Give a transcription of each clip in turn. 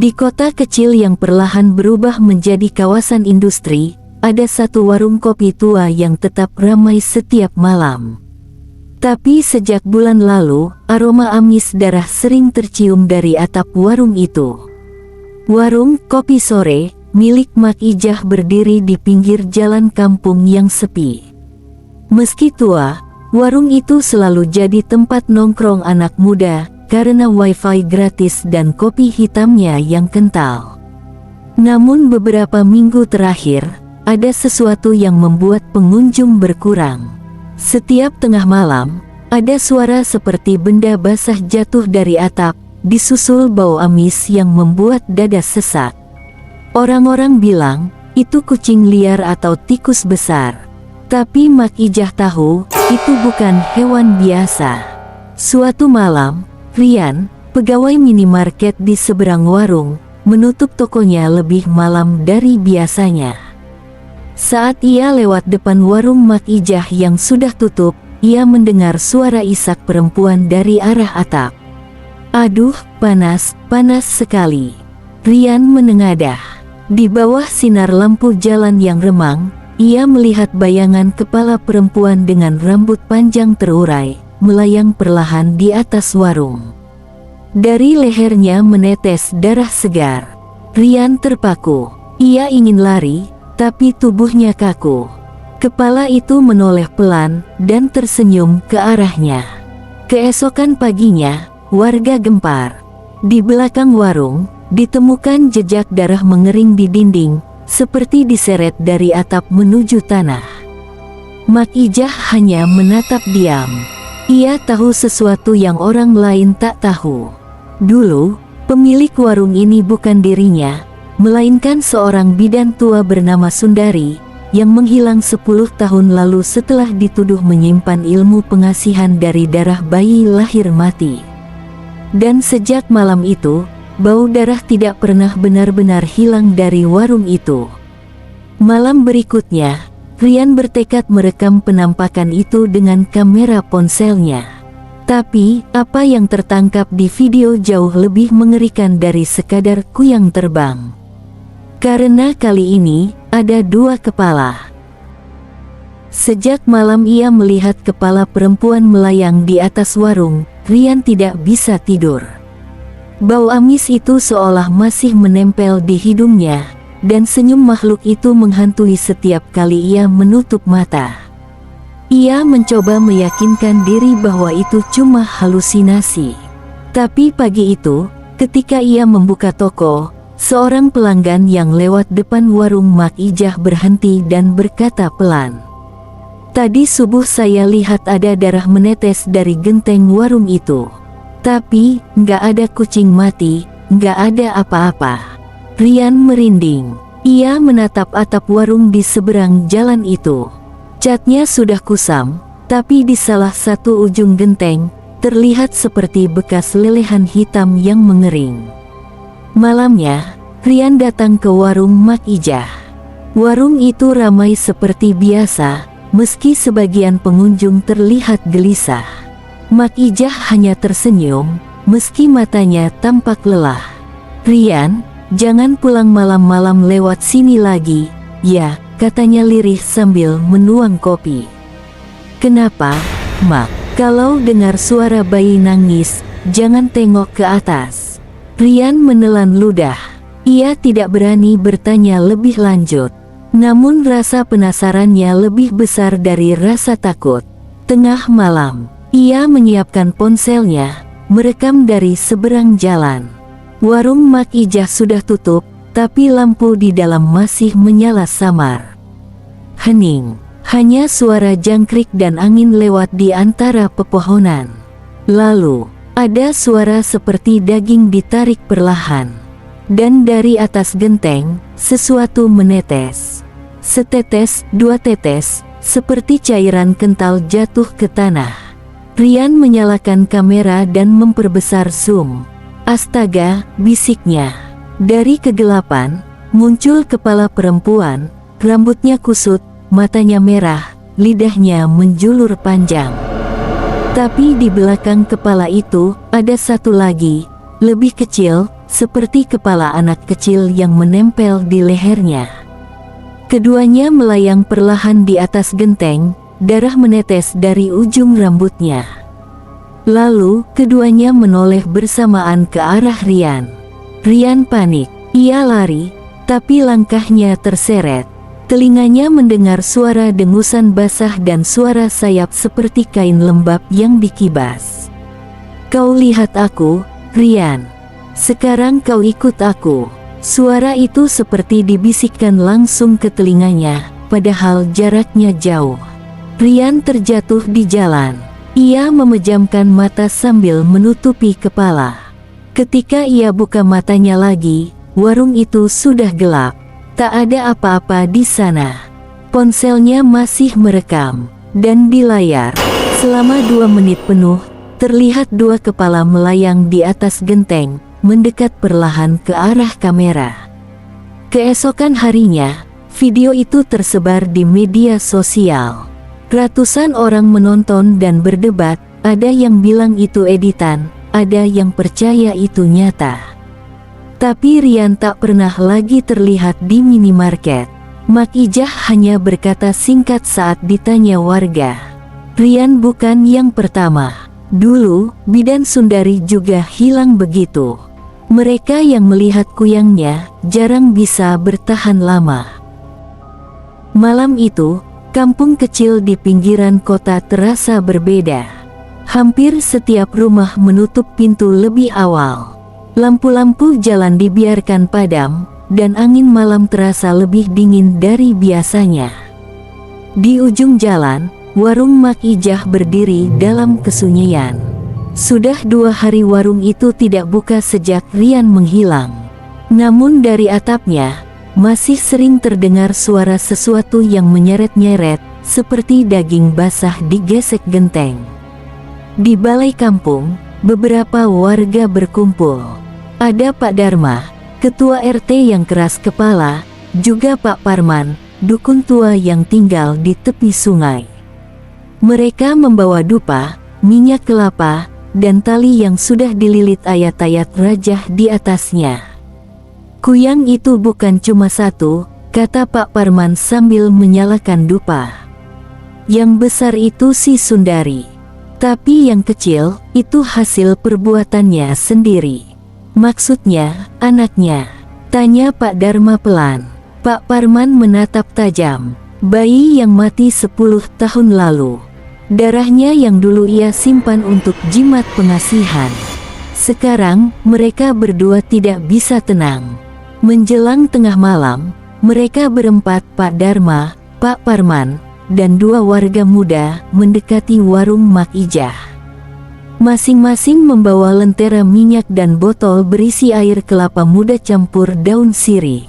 Di kota kecil yang perlahan berubah menjadi kawasan industri, ada satu warung kopi tua yang tetap ramai setiap malam. Tapi sejak bulan lalu, aroma amis darah sering tercium dari atap warung itu. Warung Kopi Sore, milik Mak Ijah berdiri di pinggir jalan kampung yang sepi. Meski tua, warung itu selalu jadi tempat nongkrong anak muda, karena wifi gratis dan kopi hitamnya yang kental. Namun beberapa minggu terakhir, ada sesuatu yang membuat pengunjung berkurang. Setiap tengah malam, ada suara seperti benda basah jatuh dari atap, disusul bau amis yang membuat dada sesak. Orang-orang bilang, itu kucing liar atau tikus besar. Tapi Mak Ijah tahu, itu bukan hewan biasa. Suatu malam, Rian, pegawai minimarket di seberang warung, menutup tokonya lebih malam dari biasanya. Saat ia lewat depan warung Mak Ijah yang sudah tutup, ia mendengar suara isak perempuan dari arah atap. "Aduh, panas, panas sekali." Rian menengadah. Di bawah sinar lampu jalan yang remang, ia melihat bayangan kepala perempuan dengan rambut panjang terurai, melayang perlahan di atas warung. Dari lehernya menetes darah segar. Rian terpaku. Ia ingin lari, tapi tubuhnya kaku. Kepala itu menoleh pelan dan tersenyum ke arahnya. Keesokan paginya, warga gempar. Di belakang warung, ditemukan jejak darah mengering di dinding, seperti diseret dari atap menuju tanah. Mak Ijah hanya menatap diam. Ia tahu sesuatu yang orang lain tak tahu. Dulu, pemilik warung ini bukan dirinya, melainkan seorang bidan tua bernama Sundari, yang menghilang 10 tahun lalu setelah dituduh menyimpan ilmu pengasihan dari darah bayi lahir mati. Dan sejak malam itu, bau darah tidak pernah benar-benar hilang dari warung itu. Malam berikutnya, Rian bertekad merekam penampakan itu dengan kamera ponselnya. Tapi, apa yang tertangkap di video jauh lebih mengerikan dari sekadar kuyang terbang. Karena kali ini, ada 2 kepala. Sejak malam ia melihat kepala perempuan melayang di atas warung, Rian tidak bisa tidur. Bau amis itu seolah masih menempel di hidungnya, dan senyum makhluk itu menghantui setiap kali ia menutup mata. Ia mencoba meyakinkan diri bahwa itu cuma halusinasi. Tapi pagi itu, ketika ia membuka toko, seorang pelanggan yang lewat depan warung Mak Ijah berhenti dan berkata pelan, "Tadi subuh saya lihat ada darah menetes dari genteng warung itu. Tapi, nggak ada kucing mati, nggak ada apa-apa." Rian merinding. Ia menatap atap warung di seberang jalan itu. Catnya sudah kusam, tapi di salah satu ujung genteng, terlihat seperti bekas lelehan hitam yang mengering. Malamnya, Rian datang ke warung Mak Ijah. Warung itu ramai seperti biasa, meski sebagian pengunjung terlihat gelisah. Mak Ijah hanya tersenyum, meski matanya tampak lelah. "Rian, jangan pulang malam-malam lewat sini lagi, ya," katanya lirih sambil menuang kopi. "Kenapa, Mak? Kalau dengar suara bayi nangis, jangan tengok ke atas." Rian menelan ludah. Ia tidak berani bertanya lebih lanjut. Namun rasa penasarannya lebih besar dari rasa takut. Tengah malam, ia menyiapkan ponselnya, merekam dari seberang jalan. Warung Mak Ijah sudah tutup, tapi lampu di dalam masih menyala samar. Hening, hanya suara jangkrik dan angin lewat di antara pepohonan. Lalu, ada suara seperti daging ditarik perlahan. Dan dari atas genteng, sesuatu menetes. Setetes, 2 tetes, seperti cairan kental jatuh ke tanah. Rian menyalakan kamera dan memperbesar zoom. "Astaga," bisiknya. Dari kegelapan, muncul kepala perempuan, rambutnya kusut, matanya merah, lidahnya menjulur panjang. Tapi di belakang kepala itu, ada satu lagi, lebih kecil, seperti kepala anak kecil yang menempel di lehernya. Keduanya melayang perlahan di atas genteng, darah menetes dari ujung rambutnya. Lalu, keduanya menoleh bersamaan ke arah Rian. Rian panik. Ia lari, tapi langkahnya terseret. Telinganya mendengar suara dengusan basah dan suara sayap seperti kain lembab yang dikibas. "Kau lihat aku, Rian. Sekarang kau ikut aku." Suara itu seperti dibisikkan langsung ke telinganya, padahal jaraknya jauh. Rian terjatuh di jalan. Ia memejamkan mata sambil menutupi kepala. Ketika ia buka matanya lagi, warung itu sudah gelap. Tak ada apa-apa di sana. Ponselnya masih merekam, dan di layar, selama 2 menit penuh, terlihat 2 kepala melayang di atas genteng, mendekat perlahan ke arah kamera. Keesokan harinya, video itu tersebar di media sosial. Ratusan orang menonton dan berdebat, ada yang bilang itu editan, ada yang percaya itu nyata. Tapi Rian tak pernah lagi terlihat di minimarket. Mak Ijah hanya berkata singkat saat ditanya warga. Rian bukan yang pertama. Dulu, bidan Sundari juga hilang begitu. Mereka yang melihat kuyangnya, jarang bisa bertahan lama. Malam itu, kampung kecil di pinggiran kota terasa berbeda. Hampir setiap rumah menutup pintu lebih awal. Lampu-lampu jalan dibiarkan padam, dan angin malam terasa lebih dingin dari biasanya. Di ujung jalan, warung Mak Ijah berdiri dalam kesunyian. Sudah 2 hari warung itu tidak buka sejak Rian menghilang. Namun dari atapnya, masih sering terdengar suara sesuatu yang menyeret-nyeret, seperti daging basah digesek genteng. Di balai kampung, beberapa warga berkumpul. Ada Pak Darma, ketua RT yang keras kepala, juga Pak Parman, dukun tua yang tinggal di tepi sungai. Mereka membawa dupa, minyak kelapa, dan tali yang sudah dililit ayat-ayat rajah di atasnya. "Kuyang itu bukan cuma 1, kata Pak Parman sambil menyalakan dupa. "Yang besar itu si Sundari. Tapi yang kecil, itu hasil perbuatannya sendiri." "Maksudnya, anaknya?" tanya Pak Darma pelan. Pak Parman menatap tajam. "Bayi yang mati 10 tahun lalu. Darahnya yang dulu ia simpan untuk jimat pengasihan. Sekarang, mereka berdua tidak bisa tenang." Menjelang tengah malam, mereka berempat, Pak Darma, Pak Parman, dan 2 warga muda, mendekati warung Mak Ijah. Masing-masing membawa lentera minyak dan botol berisi air kelapa muda campur daun sirih.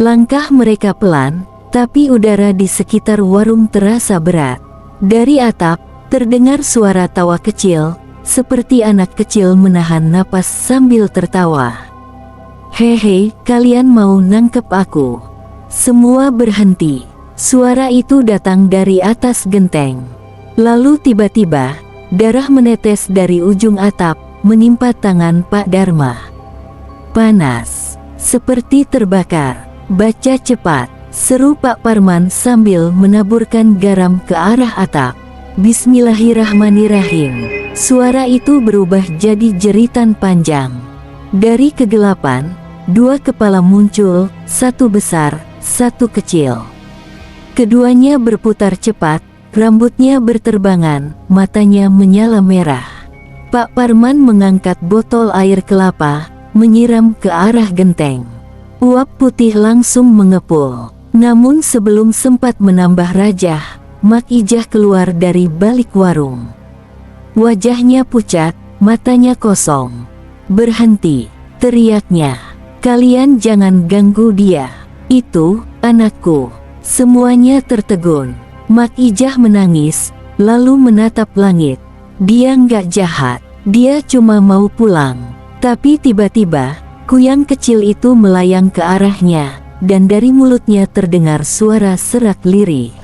Langkah mereka pelan, tapi udara di sekitar warung terasa berat. Dari atap, terdengar suara tawa kecil, seperti anak kecil menahan napas sambil tertawa. "Hehe, kalian mau nangkep aku?" Semua berhenti. Suara itu datang dari atas genteng. Lalu tiba-tiba, darah menetes dari ujung atap, menimpa tangan Pak Darma. "Panas, seperti terbakar. Baca cepat," seru Pak Parman sambil menaburkan garam ke arah atap. "Bismillahirrahmanirrahim." Suara itu berubah jadi jeritan panjang. Dari kegelapan, 2 kepala muncul, 1 besar, 1 kecil. Keduanya berputar cepat, rambutnya berterbangan, matanya menyala merah. Pak Parman mengangkat botol air kelapa, menyiram ke arah genteng. Uap putih langsung mengepul. Namun sebelum sempat menambah rajah, Mak Ijah keluar dari balik warung. Wajahnya pucat, matanya kosong. "Berhenti," teriaknya. "Kalian jangan ganggu dia. Itu, anakku." Semuanya tertegun. Mak Ijah menangis, lalu menatap langit. Dia nggak jahat, dia cuma mau pulang. Tapi tiba-tiba, kuyang kecil itu melayang ke arahnya, dan dari mulutnya terdengar suara serak lirih.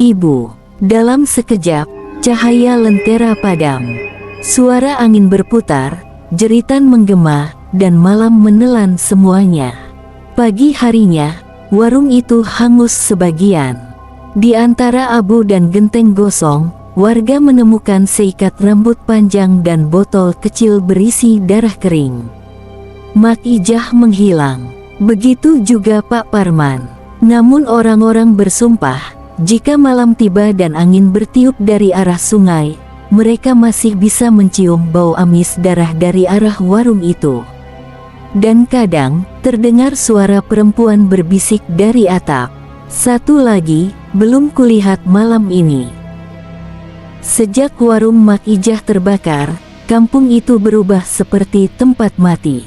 "Ibu." Dalam sekejap, cahaya lentera padam. Suara angin berputar, jeritan menggema, dan malam menelan semuanya. Pagi harinya, warung itu hangus sebagian. Di antara abu dan genteng gosong, warga menemukan seikat rambut panjang dan botol kecil berisi darah kering. Mak Ijah menghilang. Begitu juga Pak Parman. Namun orang-orang bersumpah, jika malam tiba dan angin bertiup dari arah sungai, mereka masih bisa mencium bau amis darah dari arah warung itu. Dan kadang, terdengar suara perempuan berbisik dari atap. Satu lagi, belum kulihat malam ini. Sejak warung Mak Ijah terbakar, kampung itu berubah seperti tempat mati.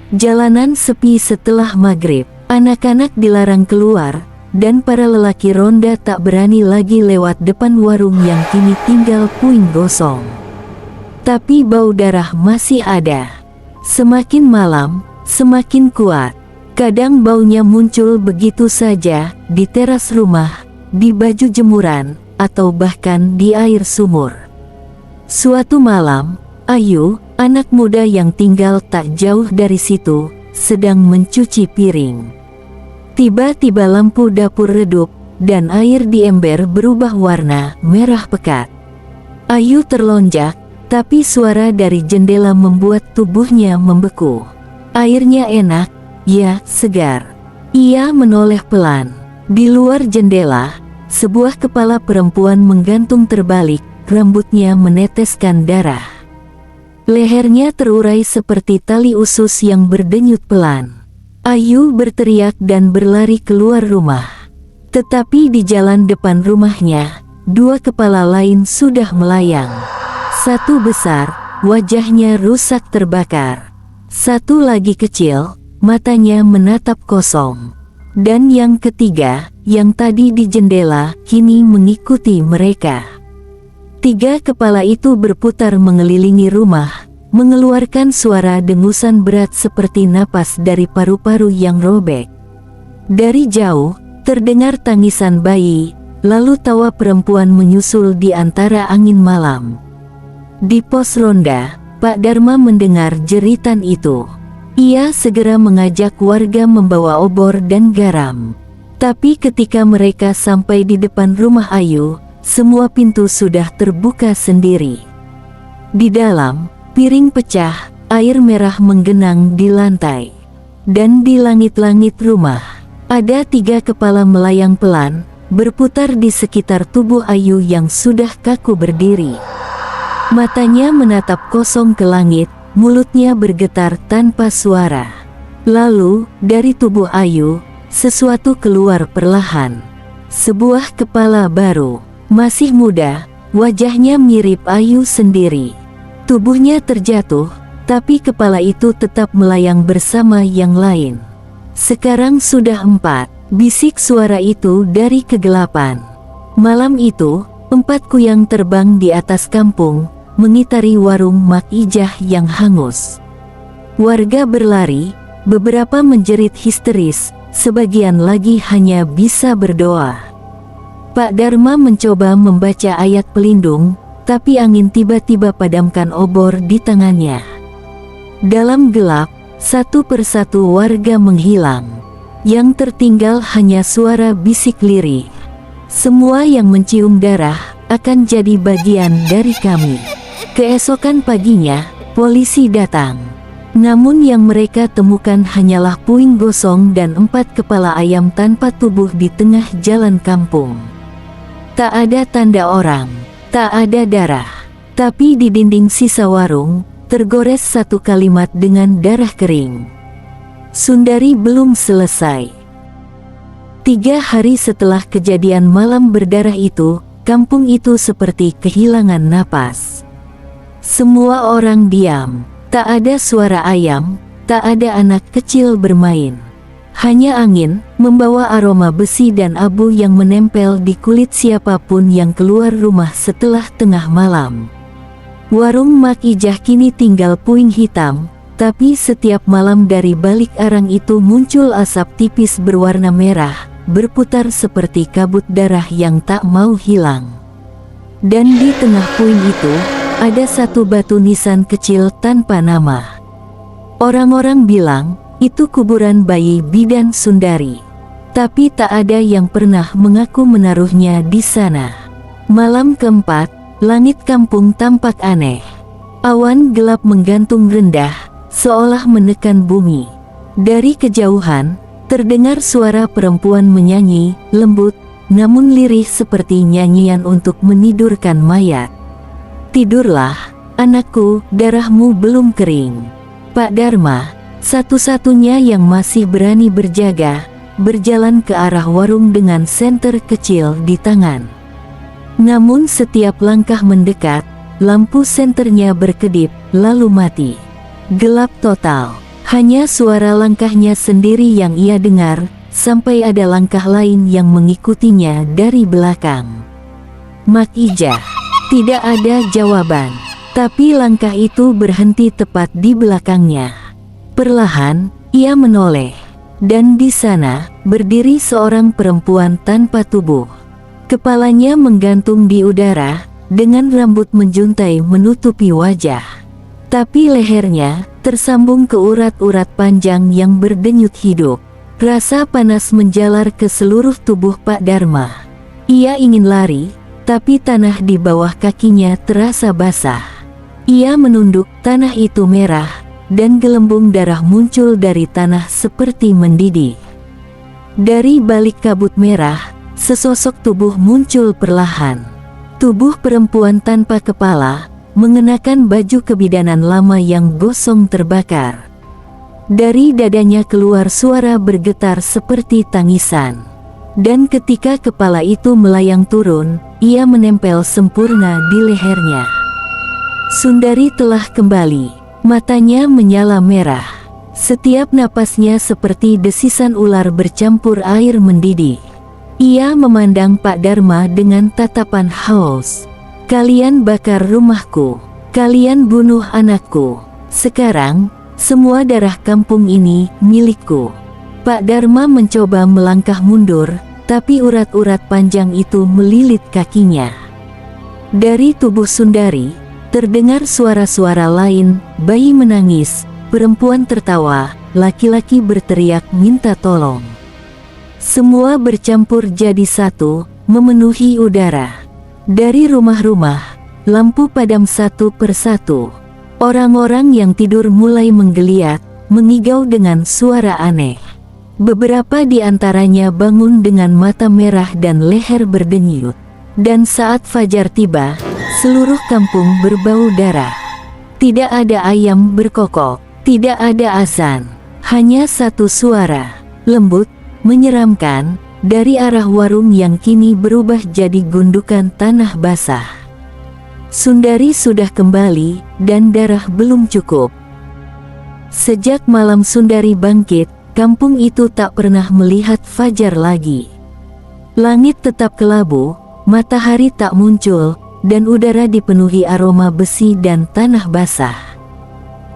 Jalanan sepi setelah maghrib, anak-anak dilarang keluar, dan para lelaki ronda tak berani lagi lewat depan warung yang kini tinggal puing gosong. Tapi bau darah masih ada. Semakin malam, semakin kuat. Kadang baunya muncul begitu saja, di teras rumah, di baju jemuran, atau bahkan di air sumur. Suatu malam, Ayu, anak muda yang tinggal tak jauh dari situ, sedang mencuci piring. Tiba-tiba lampu dapur redup, dan air di ember berubah warna merah pekat. Ayu terlonjak, tapi suara dari jendela membuat tubuhnya membeku. Airnya enak, ya, segar. Ia menoleh pelan. Di luar jendela, sebuah kepala perempuan menggantung terbalik, rambutnya meneteskan darah. Lehernya terurai seperti tali usus yang berdenyut pelan. Ayu berteriak dan berlari keluar rumah. Tetapi di jalan depan rumahnya, dua kepala lain sudah melayang. Satu besar, wajahnya rusak terbakar. Satu lagi kecil, matanya menatap kosong. Dan yang ketiga, yang tadi di jendela, kini mengikuti mereka. Tiga kepala itu berputar mengelilingi rumah, mengeluarkan suara dengusan berat seperti napas dari paru-paru yang robek. Dari jauh, terdengar tangisan bayi, lalu tawa perempuan menyusul di antara angin malam. Di pos ronda, Pak Darma mendengar jeritan itu. Ia segera mengajak warga membawa obor dan garam. Tapi ketika mereka sampai di depan rumah Ayu, semua pintu sudah terbuka sendiri. Di dalam, piring pecah, air merah menggenang di lantai. Dan di langit-langit rumah, ada tiga kepala melayang pelan, berputar di sekitar tubuh Ayu yang sudah kaku berdiri. Matanya menatap kosong ke langit, mulutnya bergetar tanpa suara. Lalu, dari tubuh Ayu, sesuatu keluar perlahan. Sebuah kepala baru. Masih muda, wajahnya mirip Ayu sendiri. Tubuhnya terjatuh, tapi kepala itu tetap melayang bersama yang lain. Sekarang sudah 4, bisik suara itu dari kegelapan. Malam itu, 4 kuyang terbang di atas kampung, mengitari warung Mak Ijah yang hangus. Warga berlari, beberapa menjerit histeris, sebagian lagi hanya bisa berdoa. Pak Darma mencoba membaca ayat pelindung, tapi angin tiba-tiba padamkan obor di tangannya. Dalam gelap, satu persatu warga menghilang. Yang tertinggal hanya suara bisik lirih. Semua yang mencium darah akan jadi bagian dari kami. Keesokan paginya, polisi datang. Namun yang mereka temukan hanyalah puing gosong dan 4 kepala ayam tanpa tubuh di tengah jalan kampung. Tak ada tanda orang, tak ada darah, tapi di dinding sisa warung, tergores satu kalimat dengan darah kering. Sundari belum selesai. 3 hari setelah kejadian malam berdarah itu, kampung itu seperti kehilangan napas. Semua orang diam, tak ada suara ayam, tak ada anak kecil bermain. Hanya angin, membawa aroma besi dan abu yang menempel di kulit siapapun yang keluar rumah setelah tengah malam. Warung Mak Ijah kini tinggal puing hitam, tapi setiap malam dari balik arang itu muncul asap tipis berwarna merah, berputar seperti kabut darah yang tak mau hilang. Dan di tengah puing itu, ada satu batu nisan kecil tanpa nama. Orang-orang bilang, itu kuburan bayi bidan Sundari. Tapi tak ada yang pernah mengaku menaruhnya di sana. Malam keempat, langit kampung tampak aneh. Awan gelap menggantung rendah, seolah menekan bumi. Dari kejauhan, terdengar suara perempuan menyanyi, lembut, namun lirih seperti nyanyian untuk menidurkan mayat. "Tidurlah, anakku, darahmu belum kering." Pak Dharma, satu-satunya yang masih berani berjaga, berjalan ke arah warung dengan senter kecil di tangan. Namun setiap langkah mendekat, lampu senternya berkedip, lalu mati. Gelap total. Hanya suara langkahnya sendiri yang ia dengar, sampai ada langkah lain yang mengikutinya dari belakang. "Mak Ijah." Tidak ada jawaban. Tapi langkah itu berhenti tepat di belakangnya. Perlahan, ia menoleh. Dan di sana, berdiri seorang perempuan tanpa tubuh. Kepalanya menggantung di udara, dengan rambut menjuntai menutupi wajah. Tapi lehernya, tersambung ke urat-urat panjang yang berdenyut hidup. Rasa panas menjalar ke seluruh tubuh Pak Dharma. Ia ingin lari, tapi tanah di bawah kakinya terasa basah. Ia menunduk, tanah itu merah, dan gelembung darah muncul dari tanah seperti mendidih. Dari balik kabut merah, sesosok tubuh muncul perlahan. Tubuh perempuan tanpa kepala, mengenakan baju kebidanan lama yang gosong terbakar. Dari dadanya keluar suara bergetar seperti tangisan. Dan ketika kepala itu melayang turun, ia menempel sempurna di lehernya. Sundari telah kembali. Matanya menyala merah. Setiap napasnya seperti desisan ular bercampur air mendidih. Ia memandang Pak Dharma dengan tatapan haus. "Kalian bakar rumahku. Kalian bunuh anakku. Sekarang, semua darah kampung ini milikku." Pak Dharma mencoba melangkah mundur, tapi urat-urat panjang itu melilit kakinya. Dari tubuh Sundari, terdengar suara-suara lain, bayi menangis, perempuan tertawa, laki-laki berteriak minta tolong. Semua bercampur jadi satu, memenuhi udara. Dari rumah-rumah, lampu padam satu persatu. Orang-orang yang tidur mulai menggeliat, mengigau dengan suara aneh. Beberapa di antaranya bangun dengan mata merah dan leher berdenyut. Dan saat fajar tiba, seluruh kampung berbau darah. Tidak ada ayam berkokok, tidak ada azan. Hanya satu suara, lembut, menyeramkan, dari arah warung yang kini berubah jadi gundukan tanah basah. Sundari sudah kembali, dan darah belum cukup. Sejak malam Sundari bangkit, kampung itu tak pernah melihat fajar lagi. Langit tetap kelabu, matahari tak muncul, dan udara dipenuhi aroma besi dan tanah basah.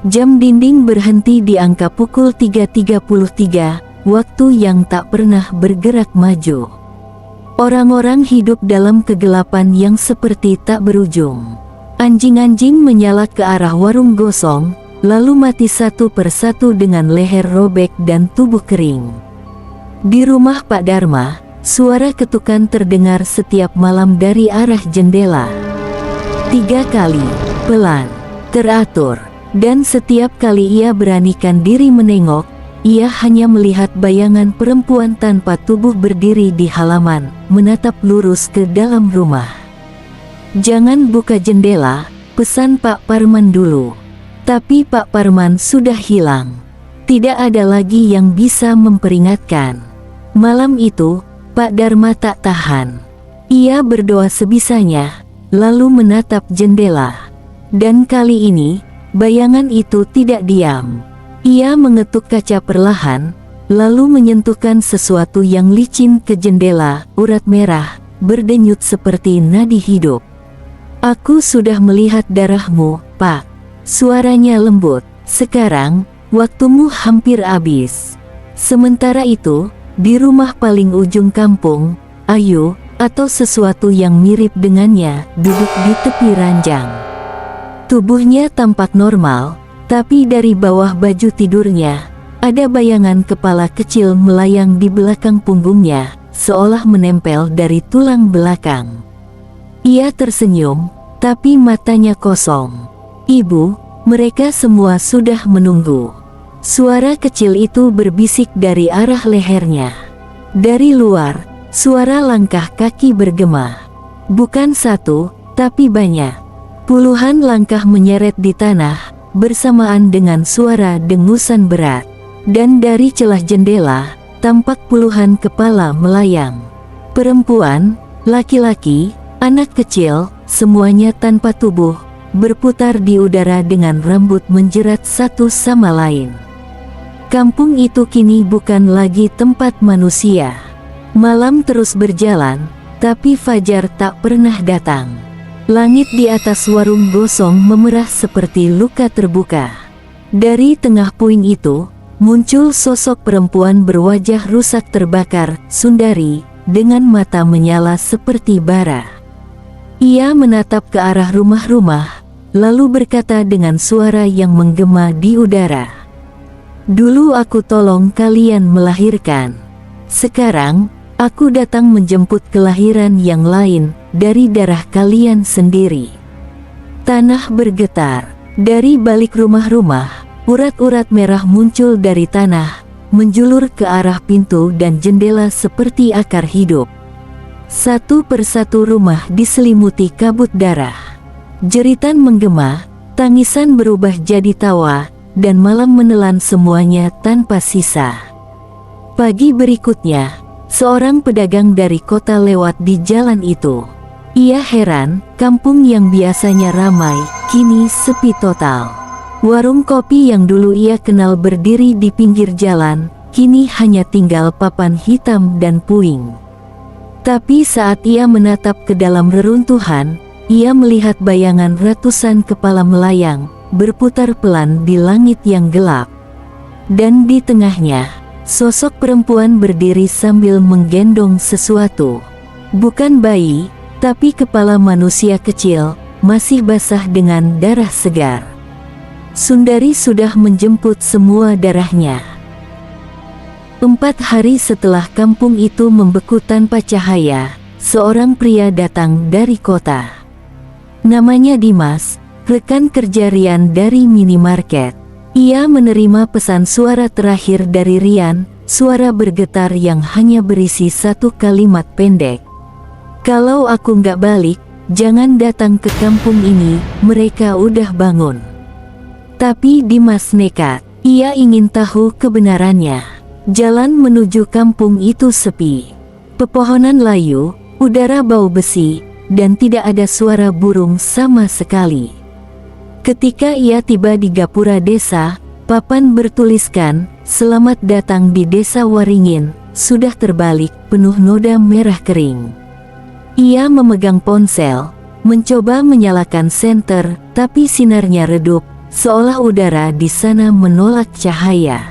Jam dinding berhenti di angka pukul 3.33, waktu yang tak pernah bergerak maju. Orang-orang hidup dalam kegelapan yang seperti tak berujung. Anjing-anjing menyala ke arah warung gosong, lalu mati satu persatu dengan leher robek dan tubuh kering. Di rumah Pak Dharma, suara ketukan terdengar setiap malam dari arah jendela. 3 kali, pelan, teratur, dan setiap kali ia beranikan diri menengok, ia hanya melihat bayangan perempuan tanpa tubuh berdiri di halaman, menatap lurus ke dalam rumah. "Jangan buka jendela," pesan Pak Parman dulu. Tapi Pak Parman sudah hilang. Tidak ada lagi yang bisa memperingatkan. Malam itu, Pak Dharma tak tahan. Ia berdoa sebisanya, lalu menatap jendela. Dan kali ini, bayangan itu tidak diam. Ia mengetuk kaca perlahan, lalu menyentuhkan sesuatu yang licin ke jendela, urat merah, berdenyut seperti nadi hidup. "Aku sudah melihat darahmu, Pak." Suaranya lembut. "Sekarang, waktumu hampir habis." Sementara itu, di rumah paling ujung kampung, Ayu, atau sesuatu yang mirip dengannya, duduk di tepi ranjang. Tubuhnya tampak normal, Tapi dari bawah baju tidurnya, ada bayangan kepala kecil melayang di belakang punggungnya, seolah menempel dari tulang belakang. Ia tersenyum, tapi matanya kosong. "Ibu, mereka semua sudah menunggu." Suara kecil itu berbisik dari arah lehernya. Dari luar, suara langkah kaki bergema. Bukan satu, tapi banyak. Puluhan langkah menyeret di tanah, bersamaan dengan suara dengusan berat. Dan dari celah jendela, tampak puluhan kepala melayang. Perempuan, laki-laki, anak kecil, semuanya tanpa tubuh, berputar di udara dengan rambut menjerat satu sama lain. Kampung itu kini bukan lagi tempat manusia. Malam terus berjalan, tapi fajar tak pernah datang. Langit di atas warung gosong memerah seperti luka terbuka. Dari tengah puing itu, muncul sosok perempuan berwajah rusak terbakar, Sundari, dengan mata menyala seperti bara. Ia menatap ke arah rumah-rumah, lalu berkata dengan suara yang menggema di udara, "Dulu aku tolong kalian melahirkan. Sekarang, aku datang menjemput kelahiran yang lain dari darah kalian sendiri." Tanah bergetar. Dari balik rumah-rumah, urat-urat merah muncul dari tanah, menjulur ke arah pintu dan jendela seperti akar hidup. Satu persatu rumah diselimuti kabut darah. Jeritan menggema, tangisan berubah jadi tawa, dan malam menelan semuanya tanpa sisa. Pagi berikutnya, seorang pedagang dari kota lewat di jalan itu. Ia heran, kampung yang biasanya ramai, kini sepi total. Warung kopi yang dulu ia kenal berdiri di pinggir jalan, kini hanya tinggal papan hitam dan puing. Tapi saat ia menatap ke dalam reruntuhan, ia melihat bayangan ratusan kepala melayang, berputar pelan di langit yang gelap. Dan di tengahnya, sosok perempuan berdiri sambil menggendong sesuatu. Bukan bayi, tapi kepala manusia kecil, masih basah dengan darah segar. Sundari sudah menjemput semua darahnya. 4 hari setelah kampung itu membeku tanpa cahaya, seorang pria datang dari kota. Namanya Dimas, rekan kerja Rian dari minimarket. Ia menerima pesan suara terakhir dari Rian, suara bergetar yang hanya berisi satu kalimat pendek. "Kalau aku nggak balik, jangan datang ke kampung ini, mereka udah bangun." Tapi Dimas nekat. Ia ingin tahu kebenarannya. Jalan menuju kampung itu sepi. Pepohonan layu, udara bau besi, dan tidak ada suara burung sama sekali. Ketika ia tiba di gapura desa, papan bertuliskan, "Selamat datang di Desa Waringin," sudah terbalik, penuh noda merah kering. Ia memegang ponsel, mencoba menyalakan senter, tapi sinarnya redup, seolah udara di sana menolak cahaya.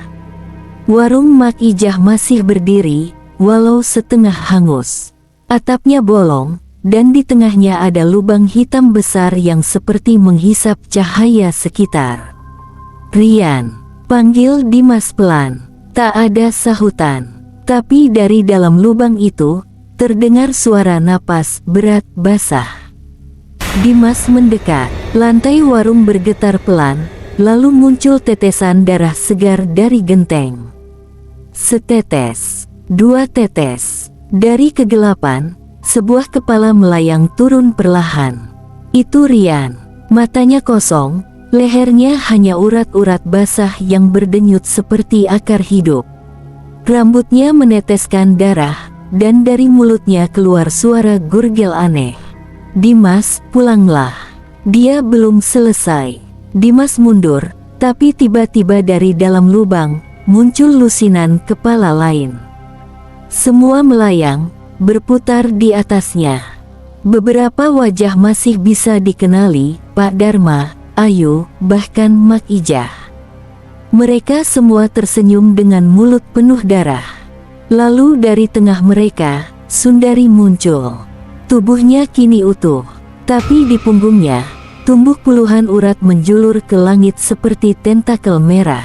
Warung Mak Ijah masih berdiri, walau setengah hangus. Atapnya bolong, dan di tengahnya ada lubang hitam besar yang seperti menghisap cahaya sekitar. "Rian," panggil Dimas pelan. Tak ada sahutan. Tapi dari dalam lubang itu, terdengar suara napas berat basah. Dimas mendekat. Lantai warung bergetar pelan, lalu muncul tetesan darah segar dari genteng. Setetes, 2 tetes. Dari kegelapan, sebuah kepala melayang turun perlahan. Itu Rian. Matanya kosong, lehernya hanya urat-urat basah yang berdenyut seperti akar hidup. Rambutnya meneteskan darah, dan dari mulutnya keluar suara gurgel aneh. "Dimas, pulanglah." Dia belum selesai. Dimas mundur, tapi tiba-tiba dari dalam lubang, muncul lusinan kepala lain. Semua melayang, berputar di atasnya. Beberapa wajah masih bisa dikenali, Pak Dharma, Ayu, bahkan Mak Ijah. Mereka semua tersenyum dengan mulut penuh darah. Lalu dari tengah mereka, Sundari muncul. Tubuhnya kini utuh. Tapi di punggungnya, tumbuh puluhan urat menjulur ke langit seperti tentakel merah.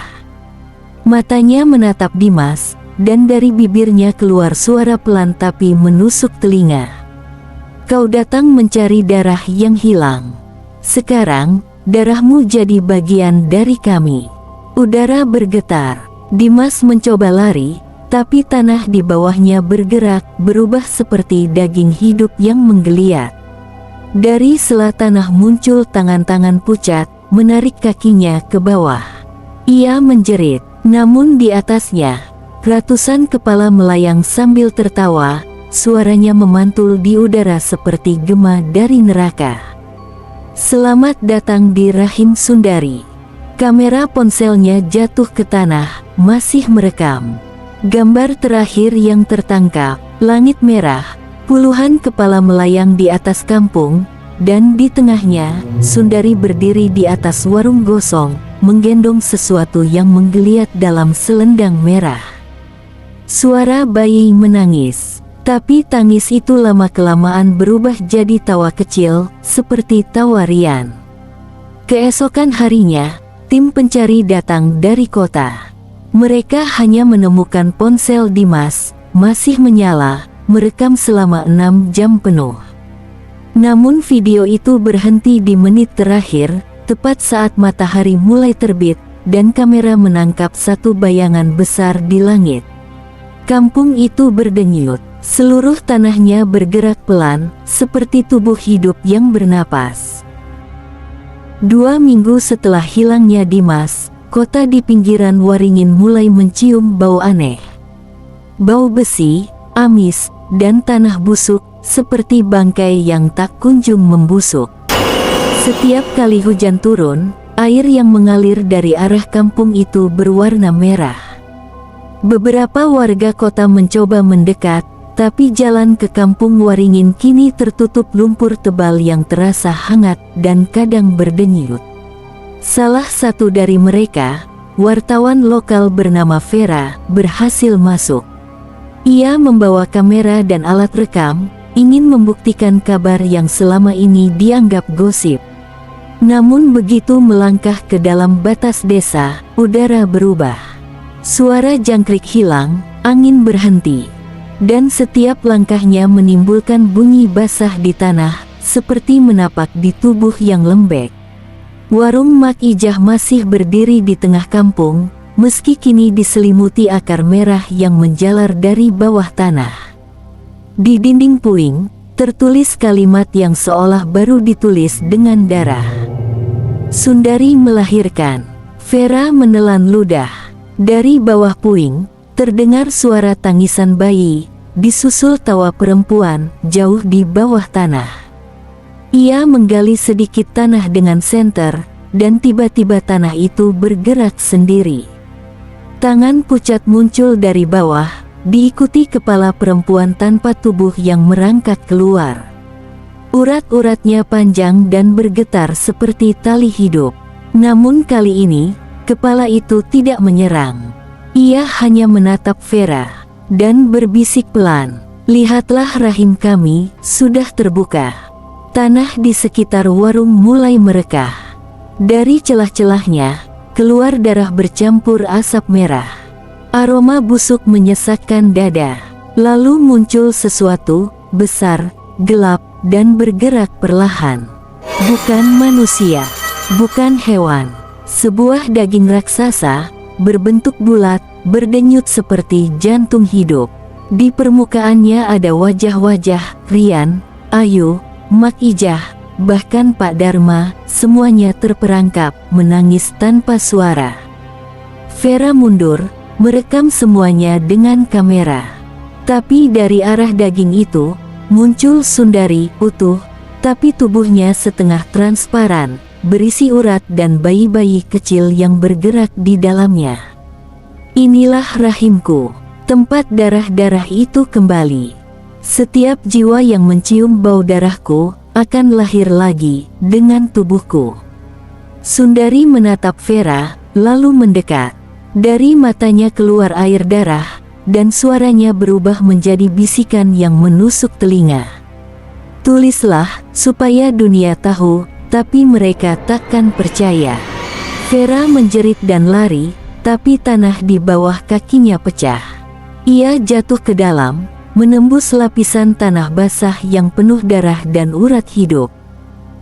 Matanya menatap Dimas, dan dari bibirnya keluar suara pelan tapi menusuk telinga. Kau datang mencari darah yang hilang. Sekarang, darahmu jadi bagian dari kami. Udara bergetar. Dimas mencoba lari, tapi tanah di bawahnya bergerak, berubah seperti daging hidup yang menggeliat. Dari sela tanah muncul tangan-tangan pucat, menarik kakinya ke bawah. Ia menjerit, namun di atasnya, ratusan kepala melayang sambil tertawa, suaranya memantul di udara seperti gema dari neraka. Selamat datang di rahim Sundari. Kamera ponselnya jatuh ke tanah, masih merekam. Gambar terakhir yang tertangkap, langit merah, puluhan kepala melayang di atas kampung, dan di tengahnya, Sundari berdiri di atas warung gosong, menggendong sesuatu yang menggeliat dalam selendang merah. Suara bayi menangis, tapi tangis itu lama-kelamaan berubah jadi tawa kecil, seperti tawa riang. Keesokan harinya, tim pencari datang dari kota. Mereka hanya menemukan ponsel Dimas, masih menyala, merekam selama 6 jam penuh. Namun video itu berhenti di menit terakhir, tepat saat matahari mulai terbit, dan kamera menangkap satu bayangan besar di langit. Kampung itu berdenyut, seluruh tanahnya bergerak pelan, seperti tubuh hidup yang bernapas. 2 minggu setelah hilangnya Dimas, kota di pinggiran Waringin mulai mencium bau aneh. Bau besi, amis, dan tanah busuk, seperti bangkai yang tak kunjung membusuk. Setiap kali hujan turun, air yang mengalir dari arah kampung itu berwarna merah. Beberapa warga kota mencoba mendekat, tapi jalan ke kampung Waringin kini tertutup lumpur tebal yang terasa hangat dan kadang berdenyut. Salah satu dari mereka, wartawan lokal bernama Vera, berhasil masuk. Ia membawa kamera dan alat rekam, ingin membuktikan kabar yang selama ini dianggap gosip. Namun begitu melangkah ke dalam batas desa, udara berubah. Suara jangkrik hilang, angin berhenti. Dan setiap langkahnya menimbulkan bunyi basah di tanah, seperti menapak di tubuh yang lembek. Warung Mak Ijah masih berdiri di tengah kampung, meski kini diselimuti akar merah yang menjalar dari bawah tanah. Di dinding puing, tertulis kalimat yang seolah baru ditulis dengan darah. Sundari melahirkan. Vera menelan ludah. Dari bawah puing, terdengar suara tangisan bayi, disusul tawa perempuan, jauh di bawah tanah. Ia menggali sedikit tanah dengan senter, dan tiba-tiba tanah itu bergerak sendiri. Tangan pucat muncul dari bawah, diikuti kepala perempuan tanpa tubuh yang merangkak keluar. Urat-uratnya panjang dan bergetar seperti tali hidup. Namun kali ini, kepala itu tidak menyerang. Ia hanya menatap Vera, dan berbisik pelan, "Lihatlah rahim kami, sudah terbuka." Tanah di sekitar warung mulai merekah. Dari celah-celahnya, keluar darah bercampur asap merah. Aroma busuk menyesakkan dada. Lalu muncul sesuatu, besar, gelap, dan bergerak perlahan. Bukan manusia, bukan hewan. Sebuah daging raksasa, berbentuk bulat, berdenyut seperti jantung hidup. Di permukaannya ada wajah-wajah, Rian, Ayu, Mak Ijah, bahkan Pak Dharma, semuanya terperangkap, menangis tanpa suara. Vera mundur, merekam semuanya dengan kamera. Tapi dari arah daging itu, muncul Sundari, utuh, tapi tubuhnya setengah transparan, berisi urat dan bayi-bayi kecil yang bergerak di dalamnya. Inilah rahimku, tempat darah-darah itu kembali. Setiap jiwa yang mencium bau darahku, akan lahir lagi, dengan tubuhku. Sundari menatap Vera, lalu mendekat. Dari matanya keluar air darah, dan suaranya berubah menjadi bisikan yang menusuk telinga. "Tulislah, supaya dunia tahu, tapi mereka takkan percaya. Vera menjerit dan lari, tapi tanah di bawah kakinya pecah. Ia jatuh ke dalam, menembus lapisan tanah basah yang penuh darah dan urat hidup.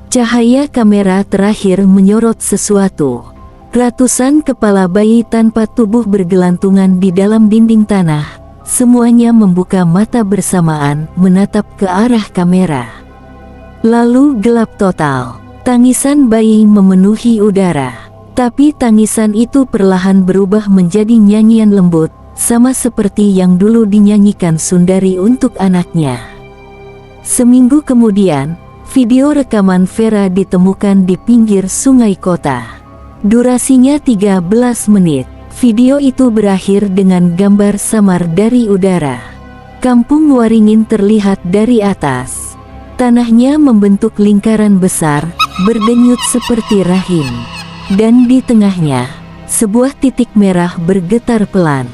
Cahaya kamera terakhir menyorot sesuatu. Ratusan kepala bayi tanpa tubuh bergelantungan di dalam dinding tanah. Semuanya membuka mata bersamaan, menatap ke arah kamera. Lalu gelap total. Tangisan bayi memenuhi udara. Tapi tangisan itu perlahan berubah menjadi nyanyian lembut, sama seperti yang dulu dinyanyikan Sundari untuk anaknya. Seminggu kemudian, video rekaman Vera ditemukan di pinggir sungai kota. Durasinya 13 menit. Video itu berakhir dengan gambar samar dari udara. Kampung Waringin terlihat dari atas. Tanahnya membentuk lingkaran besar, berdenyut seperti rahim. Dan di tengahnya, sebuah titik merah bergetar pelan.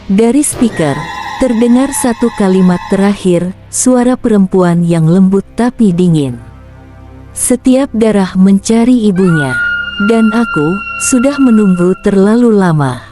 Dari speaker, terdengar satu kalimat terakhir, suara perempuan yang lembut tapi dingin. Setiap darah mencari ibunya. Dan aku sudah menunggu terlalu lama.